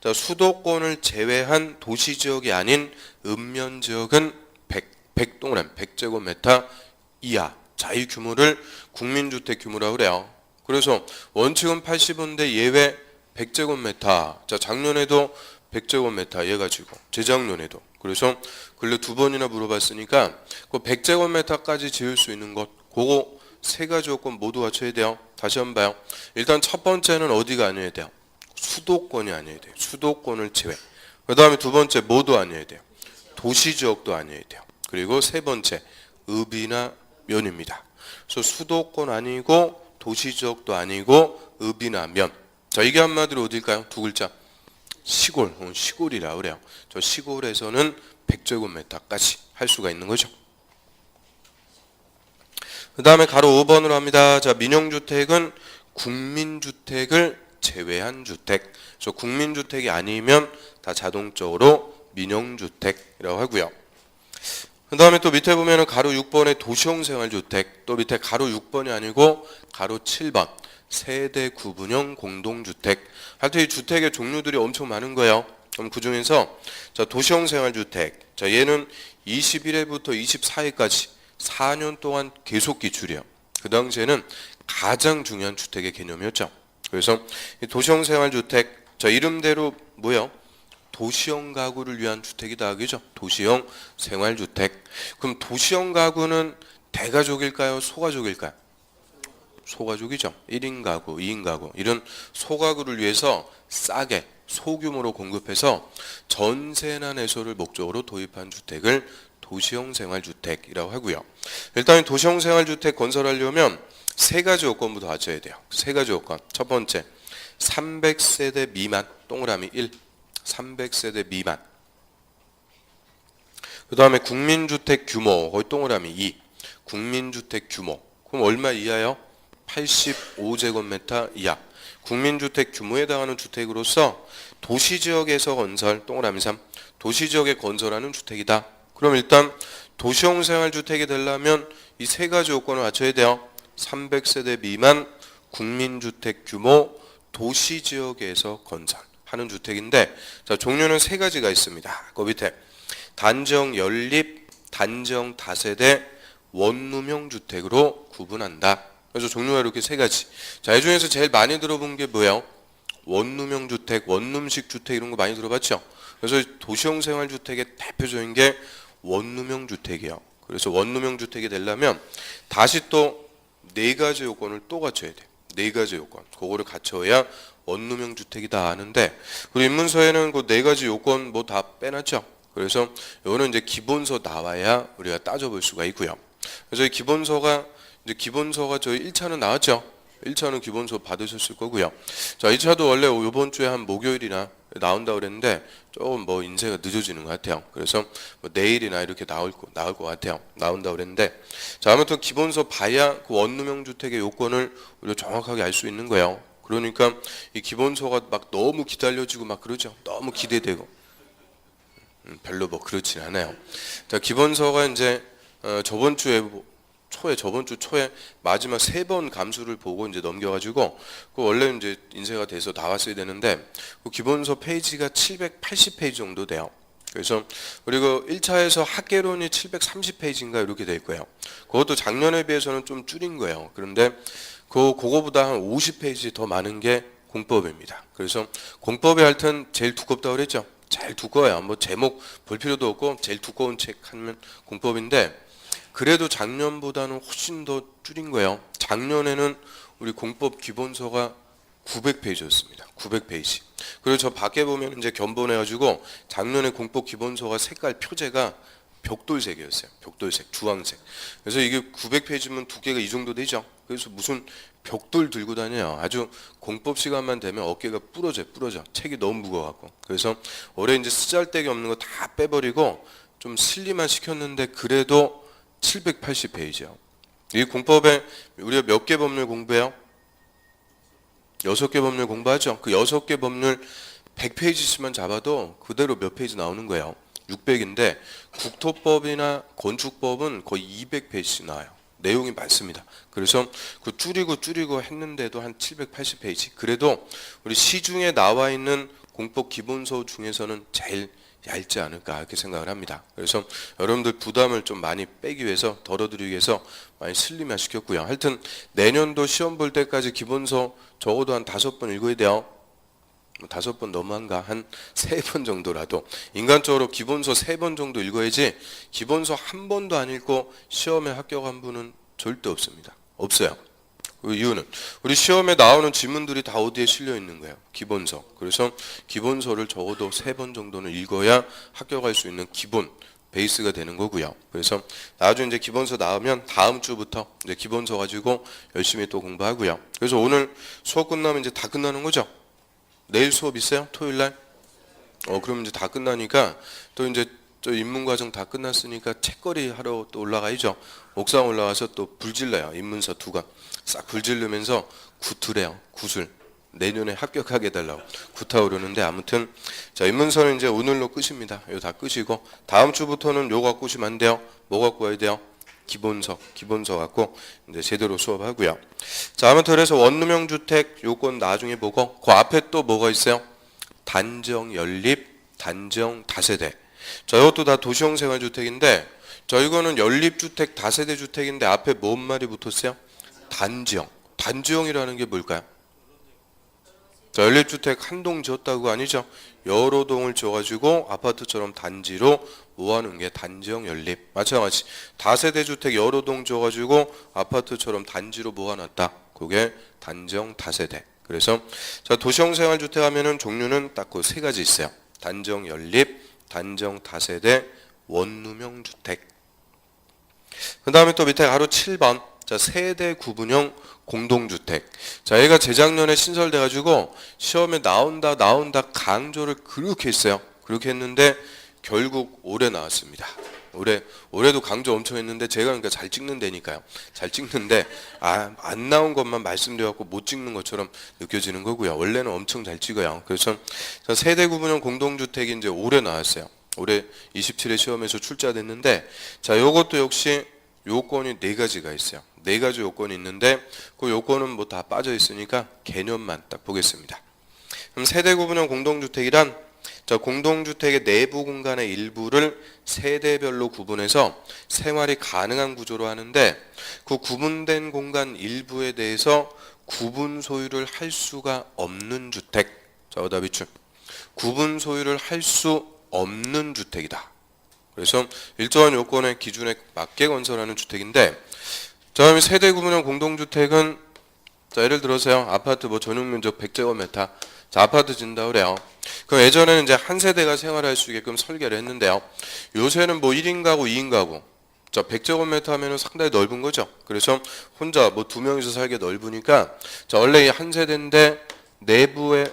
자, 수도권을 제외한 도시지역이 아닌 읍면지역은 100 또는 100제곱미터 이하. 자, 이 규모를 국민주택 규모라고 그래요. 그래서 원칙은 80인데 예외 100제곱미터. 자, 작년에도 100제곱미터 해가지고 재작년에도. 그래서 근래 두 번이나 물어봤으니까 그 100제곱미터까지 지을 수 있는 것, 그거 세 가지 요건 모두 갖춰야 돼요. 다시 한번 봐요. 일단 첫 번째는 어디가 아니어야 돼요? 수도권이 아니어야 돼요. 수도권을 제외. 그 다음에 두 번째 뭐도 아니어야 돼요? 도시지역도 아니어야 돼요. 그리고 세 번째 읍이나 면입니다. 그래서 수도권 아니고 도시지역도 아니고 읍이나 면. 자, 이게 한마디로 어딜까요? 두 글자. 시골, 시골이라 그래요. 저 시골에서는 100제곱미터까지 할 수가 있는 거죠. 그 다음에 가로 5번으로 합니다. 자, 민영주택은 국민주택을 제외한 주택. 그래서 국민주택이 아니면 다 자동적으로 민영주택이라고 하고요. 그 다음에 또 밑에 보면은 가로 6번에 도시형 생활주택, 또 밑에 가로 6번이 아니고 가로 7번 세대 구분형 공동주택. 하여튼 이 주택의 종류들이 엄청 많은 거예요. 그럼 그 중에서 자, 도시형 생활주택. 자, 얘는 21회부터 24회까지 4년 동안 계속 기출이에요. 그 당시에는 가장 중요한 주택의 개념이었죠. 그래서 이 도시형 생활주택, 자, 이름대로 뭐예요? 도시형 가구를 위한 주택이다, 그죠? 도시형 생활주택. 그럼 도시형 가구는 대가족일까요? 소가족일까요? 소가족이죠. 1인 가구, 2인 가구 이런 소가구를 위해서 싸게 소규모로 공급해서 전세나 내소를 목적으로 도입한 주택을 도시형 생활주택이라고 하고요. 일단 도시형 생활주택 건설하려면 세 가지 요건부터 갖춰야 돼요. 세 가지 요건. 첫 번째, 300세대 미만, 동그라미 1. 300세대 미만. 그 다음에 국민주택 규모, 거기 동그라미 2. 국민주택 규모. 그럼 얼마 이하요? 85제곱미터 이하. 국민주택 규모에 해당하는 주택으로서 도시지역에서 건설, 동그라미 3. 도시지역에 건설하는 주택이다. 그럼 일단 도시형 생활주택이 되려면 이 세 가지 요건을 갖춰야 돼요. 300세대 미만, 국민주택 규모, 도시지역에서 건설하는 주택인데, 자, 종류는 세 가지가 있습니다. 그 밑에 단정 연립, 단정 다세대, 원룸형 주택으로 구분한다. 그래서 종류가 이렇게 세 가지. 자, 이 중에서 제일 많이 들어본 게 뭐예요? 원룸형 주택, 원룸식 주택 이런 거 많이 들어봤죠? 그래서 도시형 생활주택의 대표적인 게 원룸형 주택이에요. 그래서 원룸형 주택이 되려면 다시 또 네 가지 요건을 또 갖춰야 돼. 네 가지 요건. 그거를 갖춰야 원룸형 주택이다 하는데, 그리고 입문서에는 그 네 가지 요건 뭐 다 빼놨죠. 그래서 이거는 이제 기본서 나와야 우리가 따져볼 수가 있고요. 그래서 이 기본서가 저희 1차는 나왔죠. 1차는 기본서 받으셨을 거고요. 자, 2차도 원래 이번 주에 한 목요일이나 나온다 그랬는데 조금 뭐 인쇄가 늦어지는 것 같아요. 그래서 뭐 내일이나 이렇게 나올 것 같아요. 나온다 그랬는데, 자, 아무튼 기본서 봐야 그 원룸형 주택의 요건을 우리가 정확하게 알 수 있는 거예요. 그러니까 이 기본서가 막 너무 기다려지고 막 그러죠. 너무 기대되고 별로 뭐 그렇진 않아요. 자, 기본서가 이제 저번 주 초에 마지막 3번 감수를 보고 이제 넘겨가지고 그 원래 이제 인쇄가 돼서 나왔어야 되는데 그 기본서 페이지가 780페이지 정도 돼요. 그래서 그리고 1차에서 학개론이 730페이지인가 이렇게 될 거예요. 그것도 작년에 비해서는 좀 줄인 거예요. 그런데 그거보다 한 50페이지 더 많은 게 공법입니다. 그래서 공법이 하여튼 제일 두껍다고 그랬죠. 제일 두꺼워요. 뭐 제목 볼 필요도 없고 제일 두꺼운 책 하면 공법인데, 그래도 작년보다는 훨씬 더 줄인 거예요. 작년에는 우리 공법 기본서가 900페이지였습니다. 900페이지. 그리고 저 밖에 보면 이제 견본해가지고 작년에 공법 기본서가 색깔 표제가 벽돌색이었어요. 벽돌색, 주황색. 그래서 이게 900페이지면 두께가 이 정도 되죠. 그래서 무슨 벽돌 들고 다녀요. 아주 공법 시간만 되면 어깨가 부러져. 책이 너무 무거워갖고. 그래서 올해 이제 쓰잘데기 없는 거 다 빼버리고 좀 슬림만 시켰는데 그래도 780페이지요. 이 공법에 우리가 몇 개 법률 공부해요? 6개 법률 공부하죠. 그 6개 법률 100페이지씩만 잡아도 그대로 몇 페이지 나오는 거예요. 600인데 국토법이나 건축법은 거의 200페이지 나와요. 내용이 많습니다. 그래서 그 줄이고 했는데도 한 780페이지. 그래도 우리 시중에 나와 있는 공법 기본서 중에서는 제일 얇지 않을까 이렇게 생각을 합니다. 그래서 여러분들 부담을 좀 많이 빼기 위해서 덜어드리기 위해서 많이 슬림화 시켰고요. 하여튼 내년도 시험 볼 때까지 기본서 적어도 한 5번 읽어야 돼요. 5번 너무한가? 한 3번 정도라도. 인간적으로 기본서 3번 정도 읽어야지 기본서 한 번도 안 읽고 시험에 합격한 분은 절대 없습니다. 없어요. 그 이유는 우리 시험에 나오는 지문들이 다 어디에 실려 있는 거예요? 기본서. 그래서 기본서를 적어도 3번 정도는 읽어야 합격할 수 있는 기본 베이스가 되는 거고요. 그래서 나중에 이제 기본서 나오면 다음 주부터 이제 기본서 가지고 열심히 또 공부하고요. 그래서 오늘 수업 끝나면 이제 다 끝나는 거죠. 내일 수업 있어요? 토요일 날? 그럼 이제 다 끝나니까 또 이제 저 입문과정 다 끝났으니까 책거리 하러 또 올라가야죠. 옥상 올라가서 또 불질러요. 입문서 두가 싹 불질르면서 구투래요. 구슬. 내년에 합격하게 해달라고 구타오르는데 아무튼 자 입문서는 이제 오늘로 끝입니다. 이거 다 끝이고 다음 주부터는 요거 갖고 오시면 안 돼요. 뭐 갖고 와야 돼요? 기본서 갖고 이제 제대로 수업하고요. 자 아무튼 그래서 원룸형 주택 요건 나중에 보고 그 앞에 또 뭐가 있어요? 단정 연립, 단정 다세대. 자 이것도 다 도시형 생활주택인데 자 이거는 연립주택, 다세대 주택인데 앞에 뭔 말이 붙었어요? 단지형. 단지형이라는 게 뭘까요? 자, 연립주택 한 동 지었다고 아니죠? 여러 동을 지어가지고 아파트처럼 단지로 모아놓은 게 단지형 연립. 마찬가지 다세대 주택 여러 동 지어가지고 아파트처럼 단지로 모아놨다. 그게 단지형 다세대. 그래서 자 도시형 생활주택 하면은 종류는 딱 그 3가지 있어요. 단지형 연립, 단지형 다세대, 원룸형 주택. 그 다음에 또 밑에 가로 7번 자 세대 구분형 공동주택. 자 얘가 재작년에 신설돼 가지고 시험에 나온다 강조를 그렇게 했어요. 그렇게 했는데 결국 올해 나왔습니다. 올해도 강조 엄청 했는데 제가 그러니까 잘 찍는다니까요. 잘 찍는데 안 나온 것만 말씀드려갖고 못 찍는 것처럼 느껴지는 거고요. 원래는 엄청 잘 찍어요. 그래서 세대 구분형 공동주택이 이제 올해 나왔어요. 올해 27회 시험에서 출제됐는데 자 요것도 역시 요건이 4가지가 있어요. 4가지 요건이 있는데 그 요건은 뭐 다 빠져 있으니까 개념만 딱 보겠습니다. 그럼 세대 구분형 공동주택이란 자 공동주택의 내부 공간의 일부를 세대별로 구분해서 생활이 가능한 구조로 하는데 그 구분된 공간 일부에 대해서 구분 소유를 할 수가 없는 주택. 자 오답이 줄. 구분 소유를 할 수 없는 주택이다. 그래서 일정한 요건의 기준에 맞게 건설하는 주택인데 자 세대 구분형 공동주택은 자 예를 들어서요 아파트 뭐 전용 면적 100제곱미터 자 아파트 진다 그래요. 그럼 예전에는 이제 한 세대가 생활할 수 있게끔 설계를 했는데요. 요새는 뭐 1인 가구, 2인 가구 자 100제곱미터 하면은 상당히 넓은 거죠. 그래서 혼자 뭐 2명이서 살기 넓으니까 자 원래 이 한 세대인데 내부에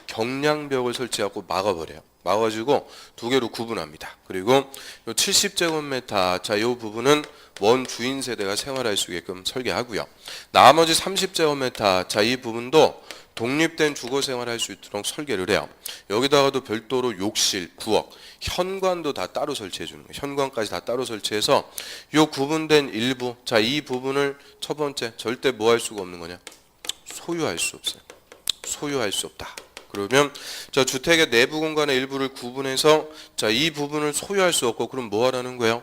경량벽을 설치하고 막아버려요. 막아가지고 2개로 구분합니다. 그리고 요 70제곱미터 자 이 부분은 원 주인 세대가 생활할 수 있게끔 설계하고요. 나머지 30제곱미터 자 이 부분도 독립된 주거 생활할 수 있도록 설계를 해요. 여기다가도 별도로 욕실, 부엌, 현관도 다 따로 설치해 주는 거예요. 현관까지 다 따로 설치해서 요 구분된 일부 자 이 부분을 첫 번째 절대 뭐 할 수가 없는 거냐? 소유할 수 없어요. 소유할 수 없다. 그러면 자 주택의 내부 공간의 일부를 구분해서 자 이 부분을 소유할 수 없고 그럼 뭐 하라는 거예요?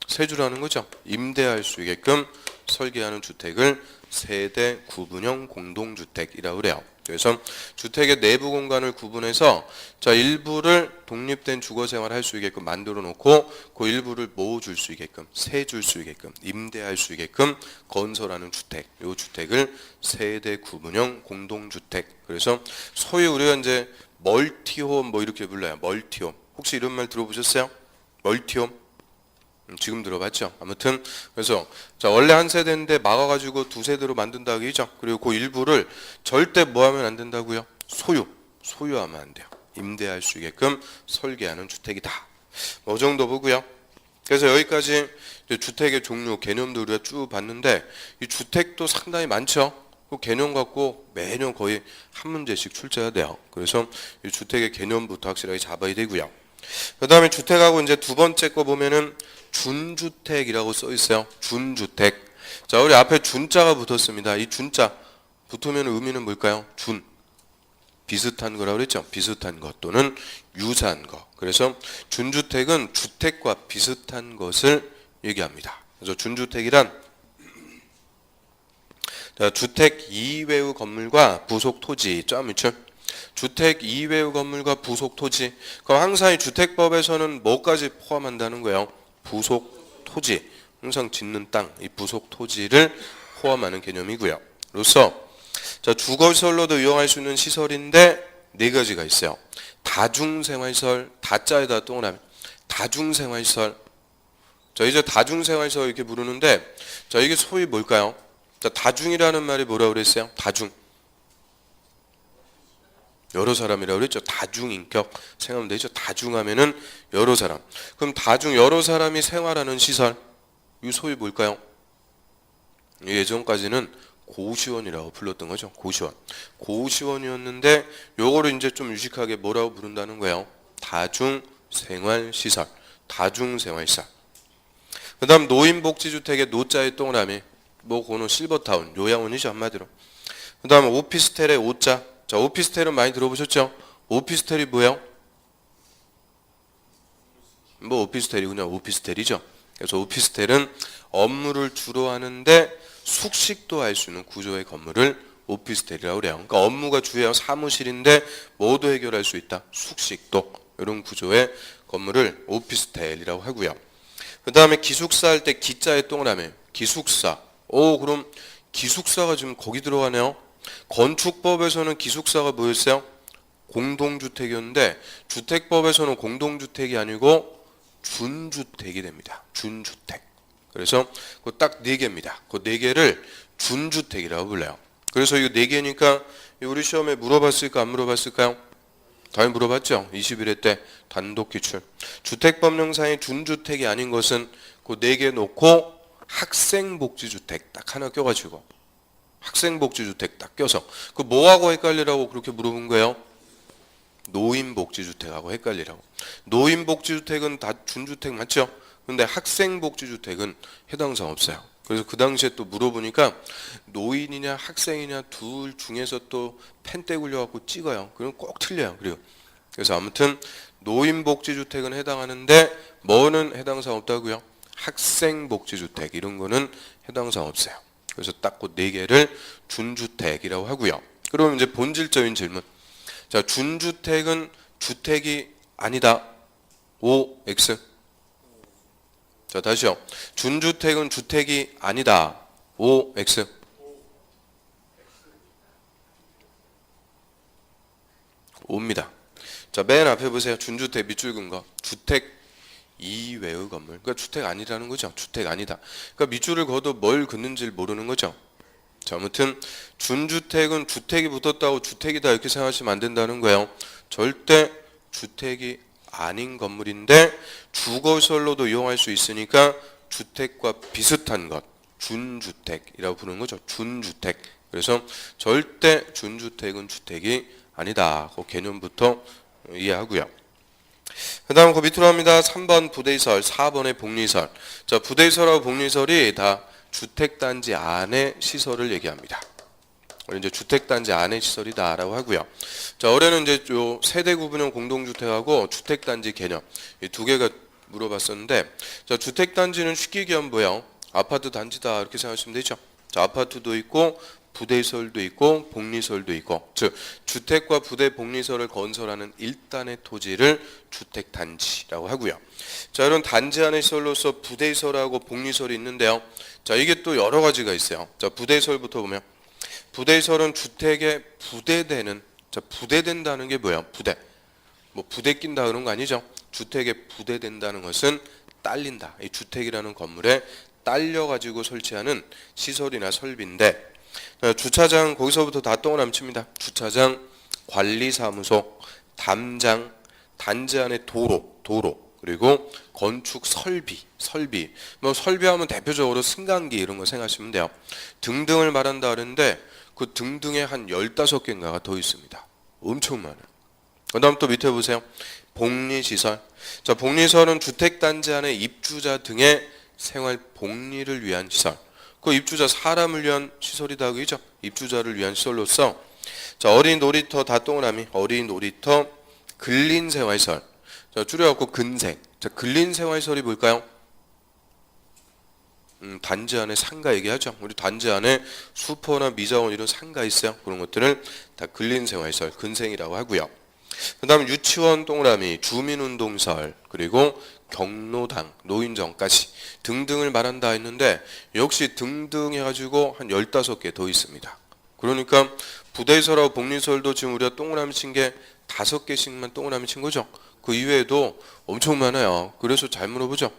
세주라는 거죠. 임대할 수 있게끔 설계하는 주택을 세대 구분형 공동주택이라고 그래요. 그래서 주택의 내부 공간을 구분해서 자 일부를 독립된 주거 생활을 할 수 있게끔 만들어 놓고 그 일부를 모아줄 수 있게끔 세줄 수 있게끔 임대할 수 있게끔 건설하는 주택. 이 주택을 세대 구분형 공동주택. 그래서 소위 우리가 이제 멀티홈 뭐 이렇게 불러요. 멀티홈. 혹시 이런 말 들어보셨어요? 멀티홈? 지금 들어봤죠? 아무튼 그래서 자 원래 한 세대인데 막아가지고 두 세대로 만든다 그죠? 그리고 그 일부를 절대 뭐 하면 안 된다고요? 소유하면 안 돼요. 임대할 수 있게끔 설계하는 주택이다. 뭐 정도 보고요. 그래서 여기까지 이제 주택의 종류 개념도 우리가 쭉 봤는데 이 주택도 상당히 많죠. 그 개념 갖고 매년 거의 한 문제씩 출제해야 돼요. 그래서 이 주택의 개념부터 확실하게 잡아야 되고요. 그 다음에 주택하고 이제 두 번째 거 보면은 준주택이라고 써 있어요. 준주택. 자, 우리 앞에 준자가 붙었습니다. 이 준자 붙으면 의미는 뭘까요? 비슷한 거라고 그랬죠. 비슷한 것 또는 유사한 것. 그래서 준주택은 주택과 비슷한 것을 얘기합니다. 그래서 준주택이란 주택 이외의 건물과 부속 토지. 있죠? 주택 이외의 건물과 부속 토지. 그럼 항상 이 주택법에서는 뭐까지 포함한다는 거예요? 부속 토지. 항상 짓는 땅, 이 부속 토지를 포함하는 개념이고요. 로서 자, 주거시설로도 이용할 수 있는 시설인데 네 가지가 있어요. 다중생활시설, 다자에다 동그라미. 다중생활시설. 자, 이제 다중생활시설 이렇게 부르는데 자, 이게 소위 뭘까요? 자, 다중이라는 말이 뭐라고 그랬어요? 다중. 여러 사람이라고 그랬죠. 다중인격 생각하면 되죠. 다중하면은 여러 사람. 그럼 여러 사람이 생활하는 시설. 이 소위 뭘까요? 예전까지는 고시원이라고 불렀던 거죠. 고시원이었는데 요거를 이제 좀 유식하게 뭐라고 부른다는 거예요? 다중생활시설. 다중생활시설. 그 다음 노인복지주택의 노자의 동그라미. 뭐 그거는 실버타운, 요양원이죠 한마디로. 그 다음 오피스텔의 오자. 자, 오피스텔은 많이 들어보셨죠? 오피스텔이 뭐예요? 뭐 오피스텔이 그냥 오피스텔이죠. 그래서 오피스텔은 업무를 주로 하는데 숙식도 할 수 있는 구조의 건물을 오피스텔이라고 그래요. 그러니까 업무가 주요 사무실인데 뭐도 해결할 수 있다. 숙식도 이런 구조의 건물을 오피스텔이라고 하고요. 그 다음에 기숙사 할 때 기자의 동그라미. 기숙사. 그럼 기숙사가 지금 거기 들어가네요. 건축법에서는 기숙사가 뭐였어요? 공동주택이었는데 주택법에서는 공동주택이 아니고 준주택이 됩니다. 준주택. 그래서 그 딱 4개입니다. 그 4개를 준주택이라고 불러요. 그래서 이거 4개니까 우리 시험에 물어봤을까 안 물어봤을까요? 당연히 물어봤죠. 21회 때 단독 기출. 주택법령상의 준주택이 아닌 것은 그 4개 놓고 학생복지주택 딱 하나 껴가지고 학생복지주택 딱 껴서 그 뭐하고 헷갈리라고 그렇게 물어본 거예요? 노인복지주택하고 헷갈리라고. 노인복지주택은 다 준주택 맞죠? 근데 학생복지주택은 해당 사항 없어요. 그래서 그 당시에 또 물어보니까 노인이냐 학생이냐 둘 중에서 또 펜 떼굴려갖고 찍어요. 그럼 꼭 틀려요. 그래서 아무튼 노인복지주택은 해당하는데 뭐는 해당 사항 없다고요? 학생복지주택 이런 거는 해당 사항 없어요. 그래서 딱 그 4개를 준주택이라고 하고요. 그럼 이제 본질적인 질문. 자, 준주택은 주택이 아니다. O, X. 자, 다시요. 준주택은 주택이 아니다. O, X. O입니다. 자, 맨 앞에 보세요. 준주택 밑줄 긋은 거. 주택 이외의 건물. 그러니까 주택 아니라는 거죠. 주택 아니다. 그러니까 밑줄을 그어도 뭘 긋는지를 모르는 거죠. 자, 아무튼 준주택은 주택이 붙었다고 주택이다 이렇게 생각하시면 안 된다는 거예요. 절대 주택이 아닌 건물인데 주거시설로도 이용할 수 있으니까 주택과 비슷한 것 준주택이라고 부르는 거죠. 준주택. 그래서 절대 준주택은 주택이 아니다. 그 개념부터 이해하고요. 그 다음 그 밑으로 합니다. 3번 부대시설, 4번의 복리시설. 자, 부대시설하고 복리시설이 다 주택단지 안의 시설을 얘기합니다. 이제 주택단지 안의 시설이다라고 하고요. 자, 올해는 이제 요 세대 구분형 공동주택하고 주택단지 개념 이 2개가 물어봤었는데, 자, 주택단지는 쉽게 얘기하면 뭐예요? 아파트 단지다 이렇게 생각하시면 되죠. 자, 아파트도 있고 부대시설도 있고 복리시설도 있고, 즉 주택과 부대 복리시설을 건설하는 일단의 토지를 주택단지라고 하고요. 자, 이런 단지 안의 시설로서 부대시설하고 복리시설이 있는데요. 자, 이게 또 여러 가지가 있어요. 자, 부대시설부터 보면 부대시설은 주택에 부대되는, 자, 부대된다는 게 뭐예요? 부대. 뭐 부대 낀다 그런 거 아니죠? 주택에 부대된다는 것은 딸린다. 이 주택이라는 건물에 딸려가지고 설치하는 시설이나 설비인데 주차장 거기서부터 다 동그라미칩니다. 주차장, 관리사무소, 담장, 단지 안에 도로 그리고 건축 설비 뭐 설비하면 대표적으로 승강기 이런 거 생각하시면 돼요. 등등을 말한다 그러는데 그 등등에 한 15개인가가 더 있습니다. 엄청 많아요. 그 다음 또 밑에 보세요. 복리시설. 자, 복리시설은 주택단지 안에 입주자 등의 생활 복리를 위한 시설. 그 입주자 사람을 위한 시설이다 그죠? 입주자를 위한 시설로서 자, 어린이 놀이터 다 동그라미. 어린이 놀이터 근린생활시설. 자, 줄여갖고 근생. 자, 근린생활시설이 뭘까요? 단지 안에 상가 얘기하죠. 우리 단지 안에 슈퍼나 미자원 이런 상가 있어요. 그런 것들을 다 근린생활시설, 근생이라고 하고요. 그 다음 유치원 동그라미, 주민운동시설, 그리고 경로당, 노인정까지 등등을 말한다 했는데 역시 등등 해가지고 한 15개 더 있습니다. 그러니까 부대시설하고 복리시설도 지금 우리가 동그라미 친 게 5개씩만 동그라미 친 거죠. 그 이외에도 엄청 많아요. 그래서 잘 물어보죠.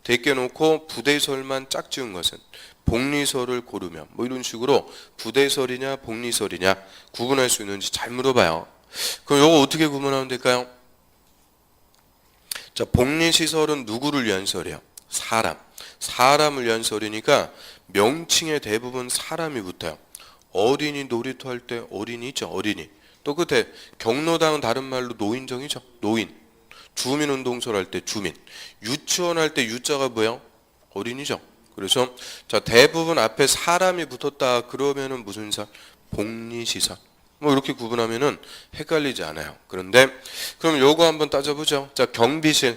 대개 놓고 부대시설만 짝 지은 것은 복리시설을 고르면 뭐 이런 식으로 부대시설이냐 복리시설이냐 구분할 수 있는지 잘 물어봐요. 그럼 이거 어떻게 구분하면 될까요? 자, 복리시설은 누구를 위한 시설이에요? 사람을 위한 시설이니까 명칭에 대부분 사람이 붙어요. 어린이 놀이터 할 때 어린이 있죠. 어린이. 또 끝에 경로당은 다른 말로 노인정이죠. 노인. 주민운동시설 할 때 주민. 유치원 할 때 유자가 뭐예요? 어린이죠. 그래서 자, 대부분 앞에 사람이 붙었다 그러면은 무슨 시설? 복리시설. 뭐 이렇게 구분하면은 헷갈리지 않아요. 그런데 그럼 요거 한번 따져보죠. 자, 경비실.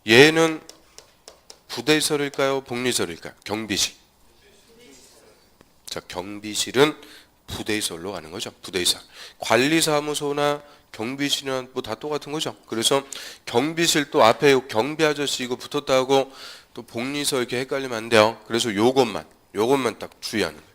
얘는 부대시설일까요? 복리시설일까요? 경비실. 자, 경비실은 부대시설로 가는 거죠. 부대시설. 관리사무소나 경비실이나 뭐 다 똑같은 거죠. 그래서 경비실 또 앞에 경비 아저씨 이거 붙었다고 또 복리시설 이렇게 헷갈리면 안 돼요. 그래서 요것만 딱 주의하는 거예요.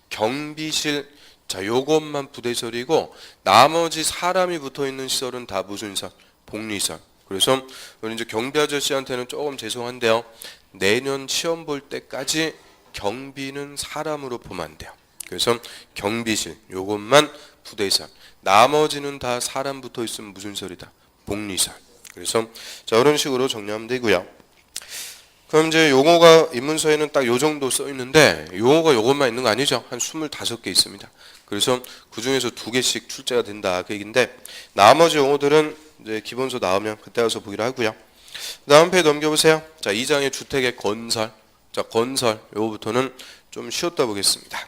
경비실. 자, 요것만 부대시설이고 나머지 사람이 붙어 있는 시설은 다 무슨 시설? 복리시설. 그래서 우리 이제 경비 아저씨한테는 조금 죄송한데요. 내년 시험 볼 때까지 경비는 사람으로 보면 안 돼요. 그래서 경비실 요것만 부대시설. 나머지는 다 사람 붙어 있으면 무슨 시설이다? 복리시설. 그래서 자, 이런 식으로 정리하면 되고요. 그럼 이제 용어가 입문서에는 딱 요 정도 써 있는데 용어가 요것만 있는 거 아니죠? 한 25개 있습니다. 그래서 그 중에서 2개씩 출제가 된다 그 얘기인데 나머지 용어들은 이제 기본서 나오면 그때 가서 보기로 하고요. 다음 페이지 넘겨보세요. 자, 2장의 주택의 건설. 자, 건설 요거부터는 좀 쉬었다 보겠습니다.